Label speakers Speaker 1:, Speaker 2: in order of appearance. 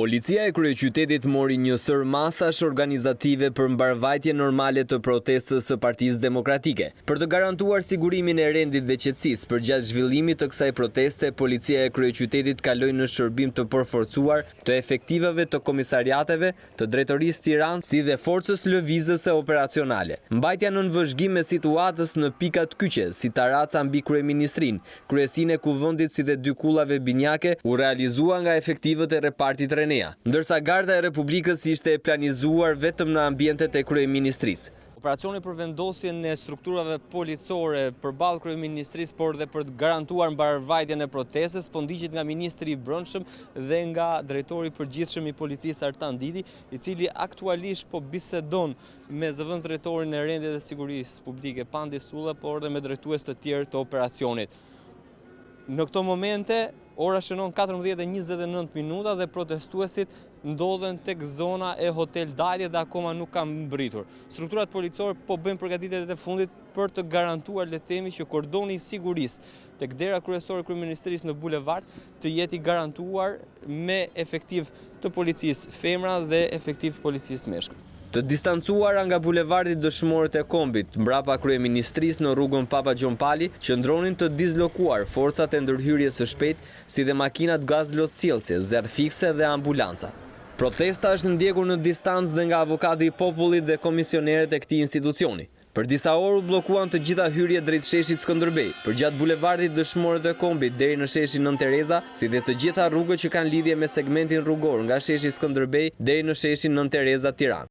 Speaker 1: Policia e kryeqytetit mori një sër masash organizative për mbarvajtje normale të protestës së Partisë Demokratike. Për të garantuar sigurimin e rendit dhe qetësisë përgjatë zhvillimit të kësaj proteste, policia e kryeqytetit kaloi në shërbim të përforcuar të efektivave të komisariateve të Drejtorisë Tiranë si dhe forcës lëvizëse operacionale. Mbajtja nën vëzhgim e situatës në pikat kyçe, si taraca mbi kryeministrinë, kryesinë e kuvendit si dhe dy kullave binjake, u realizua nga efektivët e repartit Renea, ndërsa Garda e Republikës ishte e planizuar vetëm në ambientet e kryeministrisë.
Speaker 2: Operacioni për vendosjen e strukturave policore përballë kryeministrisë, por dhe për të garantuar mbarvajtjen e protestës, po ndiqet nga ministri i Brendshëm dhe nga drejtori i përgjithshëm i policisë Artan Diti, i cili aktualisht po bisedon me zëvendës drejtorin e rendit dhe sigurisë publike Pandi Sulla, por dhe me drejtues të tjerë të operacionit. Në këto momente, ora shënon 14:29 dhe protestuesit ndodhen tek zona e Hotel Dalje dhe akoma nuk kanë mbritur. Strukturat policore po bëjnë përgatitjet e fundit për të garantuar, le të themi, që kordoni i sigurisë tek dera kryesore e kryeministrisë në bulevard të jetë i garantuar me efektiv të policisë femra dhe efektiv policisë meshkuj.
Speaker 1: Të distancuara nga bulevardi Dëshmorët e Kombit, mbrapa kryeministrisë në rrugën Papa Gjon Pali, qëndronin të dislokuar forcat e ndërhyrjes së shpejtë, si dhe makinat gazlosjellëse, zerr fikse dhe ambulanca. Protesta është ndjekur në distancë dhe nga avokati i popullit dhe komisionerët e këtij institucioni. Për disa orë u bllokuan të gjitha hyrjet drejt sheshit Skënderbej, përgjatë bulevardit Dëshmorët e Kombit deri në sheshin Nën Tereza, si dhe të gjitha rrugët që kanë lidhje me segmentin rrugor nga sheshi Skënderbej deri në sheshin Nën Tereza Tiranë.